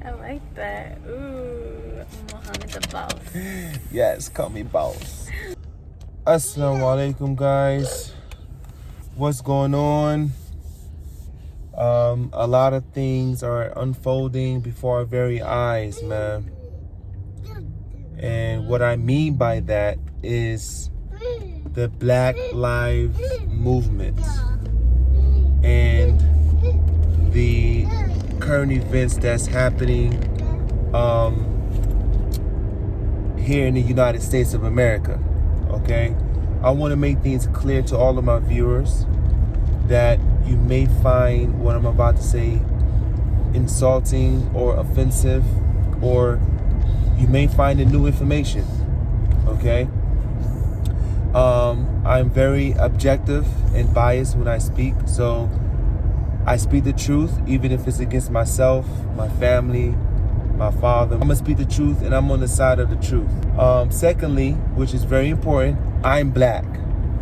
I like that. Ooh, Muhammad the boss. Yes, call me boss. Assalamu alaikum, guys. What's going on? A lot of things are unfolding before our very eyes, man. And what I mean by that is the Black Lives Movement and the current events that's happening here in the United States of America. Okay, I want to make things clear to all of my viewers that you may find what I'm about to say insulting or offensive, or you may find it new information. Okay, I'm very objective and biased when I speak, so I speak the truth even if it's against myself, my family, my father. I'm gonna speak the truth, and I'm on the side of the truth. Secondly, which is very important, I'm black.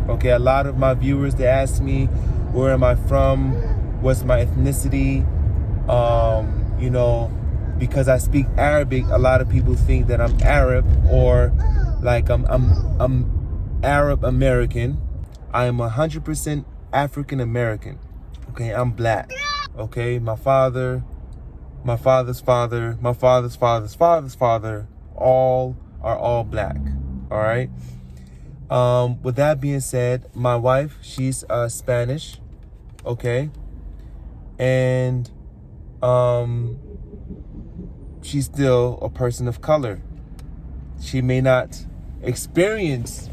Okay, a lot of my viewers, they ask me, where am I from? What's my ethnicity? Because I speak Arabic, a lot of people think that I'm Arab, or like I'm Arab American. I am 100% African American. Okay, I'm black. Okay, my father's father, my father's father's father's father, all black. All right. With that being said, my wife, she's Spanish. Okay, and she's still a person of color. She may not experience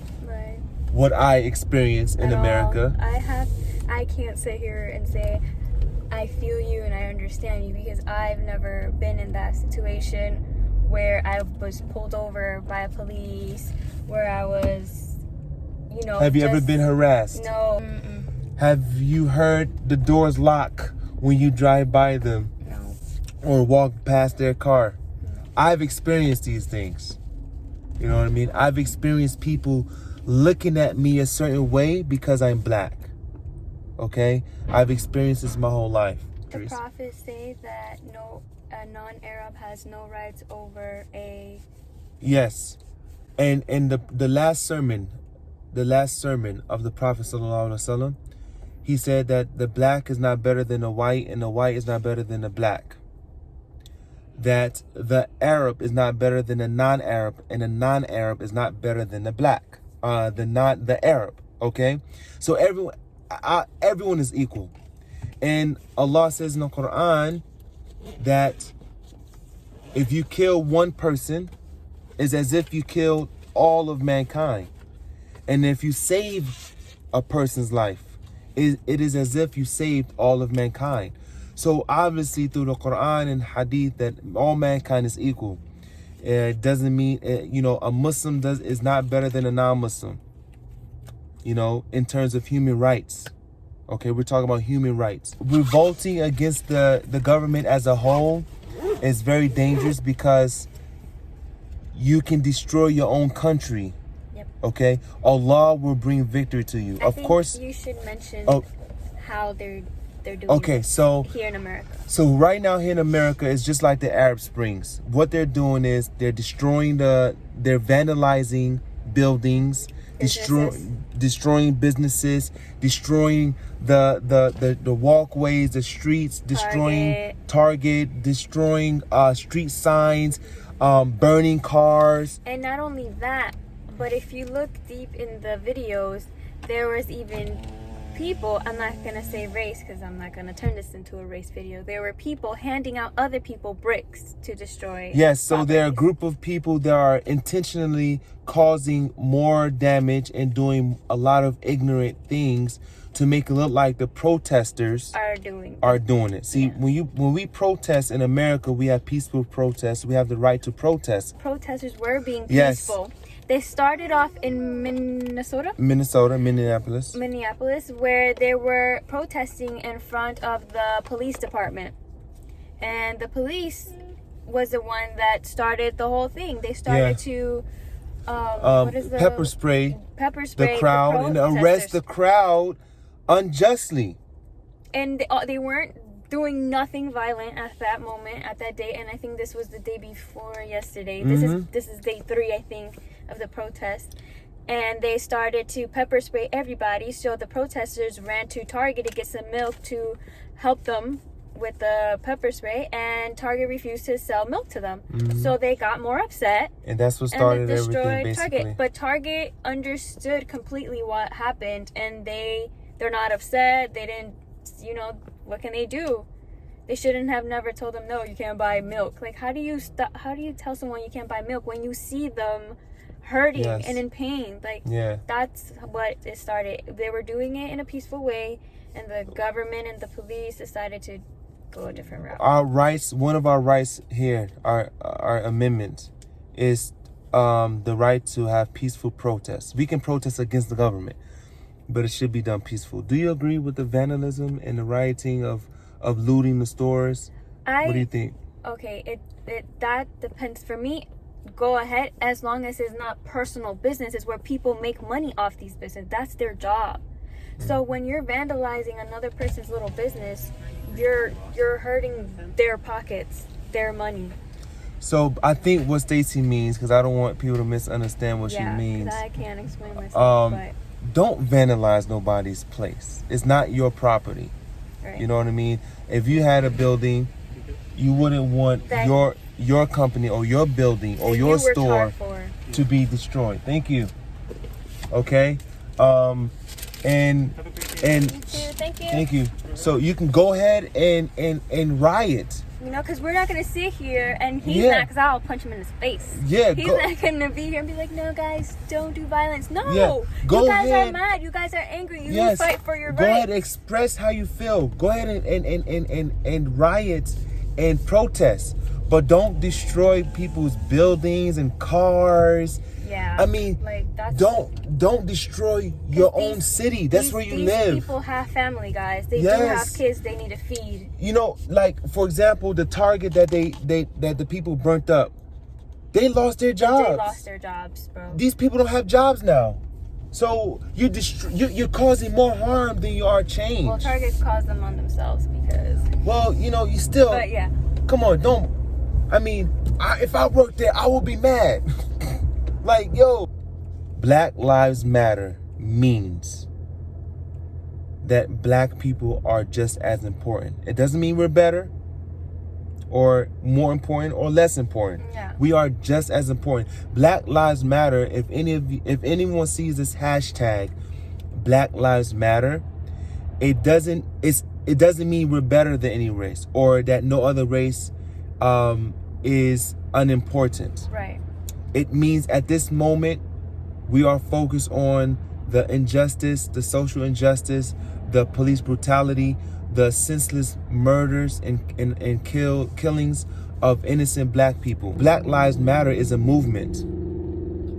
what I experience in America. I can't sit here and say I feel you and I understand you, because I've never been in that situation where I was pulled over by police, where I was, Have you ever been harassed? No. Have you heard the doors lock when you drive by them? No. Or walk past their car? No. I've experienced these things. You know what I mean? I've experienced people looking at me a certain way because I'm black. Okay? I've experienced this my whole life. The prophets say that a non-Arab has no rights over a... Yes. And the last sermon of the Prophet sallallahu alaihi wasallam, he said that the black is not better than the white, and the white is not better than the black. That the Arab is not better than the non-Arab, and the non-Arab is not better than the black. The Arab. Okay? So everyone is equal. And Allah says in the Quran that if you kill one person, it's as if you killed all of mankind. And if you save a person's life, it is as if you saved all of mankind. So obviously through the Quran and Hadith that all mankind is equal. It doesn't mean, a Muslim is not better than a non-Muslim, in terms of human rights. Okay, we're talking about human rights. Revolting against the government as a whole is very dangerous, because you can destroy your own country. Yep. Okay, Allah will bring victory to you. Of course, you should mention how they're doing. Okay, so here in America. So right now here in America, it's just like the Arab Springs. What they're doing is they're vandalizing buildings, destroying businesses, destroying the walkways, the streets, destroying Target, destroying street signs, burning cars. And not only that, but if you look deep in the videos, there was even people, I'm not going to say race because I'm not going to turn this into a race video. There were people handing out other people bricks to destroy. Yes, so there are a group of people that are intentionally causing more damage and doing a lot of ignorant things to make it look like the protesters are doing it. See, when we protest in America, we have peaceful protests. We have the right to protest. Protesters were being peaceful. Yes. They started off in Minneapolis, where they were protesting in front of the police department. And the police was the one that started the whole thing. They started to pepper spray the crowd and arrest the crowd unjustly. And they weren't doing nothing violent at that moment, at that day. And I think this was the day before yesterday. This is day 3, I think, of the protest. And they started to pepper spray everybody. So the protesters ran to Target to get some milk to help them with the pepper spray, and Target refused to sell milk to them. So they got more upset, and that's what started everything, basically. Target. But Target understood completely what happened, and they're not upset. They didn't, what can they do? They shouldn't have never told them, no, you can't buy milk. Like, how do you tell someone you can't buy milk when you see them hurting and in pain? Like, that's what it started. They were doing it in a peaceful way, and the government and the police decided to go a different route. Our rights, one of our rights here, our amendment, is the right to have peaceful protests. We can protest against the government, but it should be done peaceful. Do you agree with the vandalism and the rioting of looting the stores? What do you think? Okay, that depends. For me, go ahead, as long as it's not personal business. It's where people make money off these businesses. That's their job. So when you're vandalizing another person's little business, you're hurting their pockets, their money. So I think what Stacy means, because I don't want people to misunderstand what she means. Yeah, I can't explain myself. But don't vandalize nobody's place. It's not your property. Right. You know what I mean? If you had a building, you wouldn't want your company or your building or your store to be destroyed. Thank you. Okay. Thank you. So you can go ahead and riot. Because we're not going to sit here and he's not, because I'll punch him in his face. Yeah. He's not going to be here and be like, no, guys, don't do violence. No. Yeah. You guys are mad. You guys are angry. You fight for your rights. Go ahead and express how you feel. Go ahead and riot and protest. But don't destroy people's buildings and cars. Yeah. I mean, don't destroy your own city. That's where you live. These people have family, guys. They do have kids they need to feed. Like, for example, the Target that that the people burnt up, they lost their jobs. They lost their jobs, bro. These people don't have jobs now. So you're causing more harm than you are change. Well, Target caused them on themselves because. Well, you still. But yeah. Come on, don't. I mean, if I worked there, I would be mad. Like, yo, Black Lives Matter means that black people are just as important. It doesn't mean we're better or more important or less important. Yeah. We are just as important. Black Lives Matter, if anyone sees this hashtag Black Lives Matter, it doesn't mean we're better than any race or that no other race is unimportant. Right. It means at this moment, we are focused on the injustice, the social injustice, the police brutality, the senseless murders and killings of innocent black people. Black Lives Matter is a movement.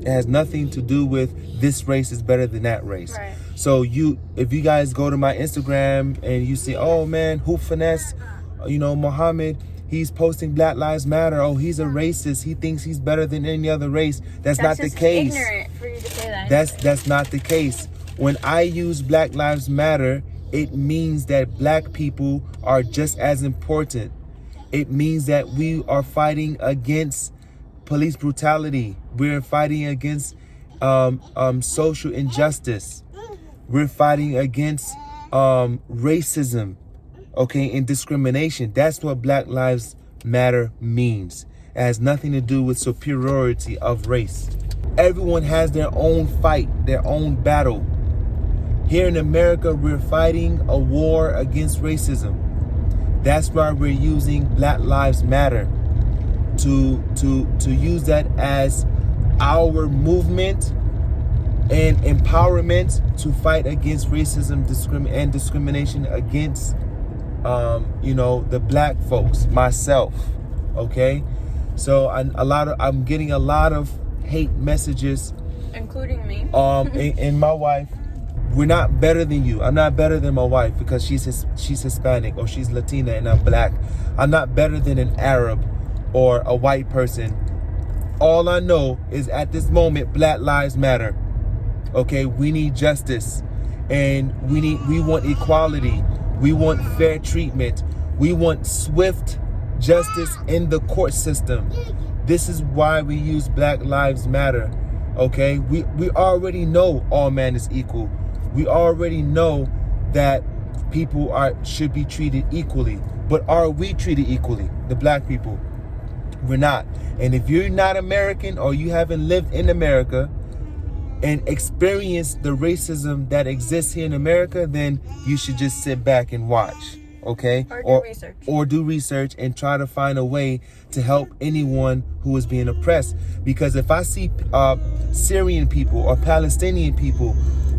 It has nothing to do with this race is better than that race. Right. So if you guys go to my Instagram and you see, oh man, Hoopfinesse, Muhammad, he's posting Black Lives Matter. Oh, he's a racist. He thinks he's better than any other race. That's not the case. Ignorant for you to say that. That's not the case. When I use Black Lives Matter, it means that black people are just as important. It means that we are fighting against police brutality. We're fighting against social injustice. We're fighting against racism. Okay, and discrimination. That's what Black Lives Matter means. It has nothing to do with superiority of race. Everyone has their own fight, their own battle. Here in America, we're fighting a war against racism. That's why we're using Black Lives Matter to use that as our movement and empowerment to fight against racism and discrimination against the black folks, myself. Okay, so I'm getting a lot of hate messages, including me, and my wife. We're not better than you. I'm not better than my wife because she's Hispanic or she's Latina and I'm black. I'm not better than an Arab or a white person. All I know is at this moment, Black Lives Matter. Okay, we need justice and we want equality. We want fair treatment. We want swift justice in the court system. This is why we use Black Lives Matter. Okay, we already know all man is equal. We already know that people should be treated equally. But are we treated equally? The black people, we're not. And if you're not American or you haven't lived in America and experienced the racism that exists here in America, then you should just sit back and watch. Okay, or do research and try to find a way to help anyone who is being oppressed. Because if I see Syrian people or Palestinian people,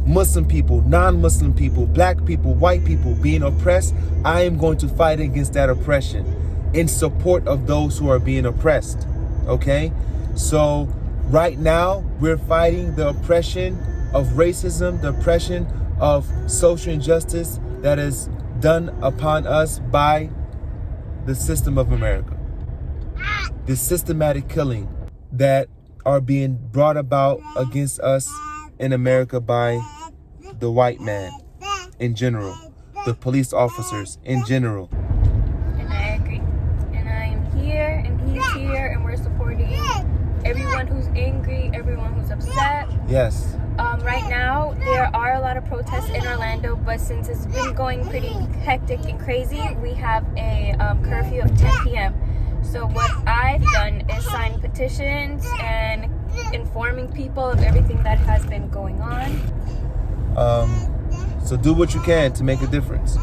Muslim people, non-Muslim people, black people, white people being oppressed, I am going to fight against that oppression in support of those who are being oppressed. Okay, so right now we're fighting the oppression of racism, the oppression of social injustice that is done upon us by the system of America. The systematic killing that are being brought about against us in America by the white man in general, the police officers in general. And I agree. And I am here, and he's here, and we're supporting everyone who's angry, everyone who's upset. Yes. Right now, there are a lot of protests in Orlando, but since it's been going pretty hectic and crazy, we have a curfew of 10 p.m. So what I've done is sign petitions and informing people of everything that has been going on. So do what you can to make a difference.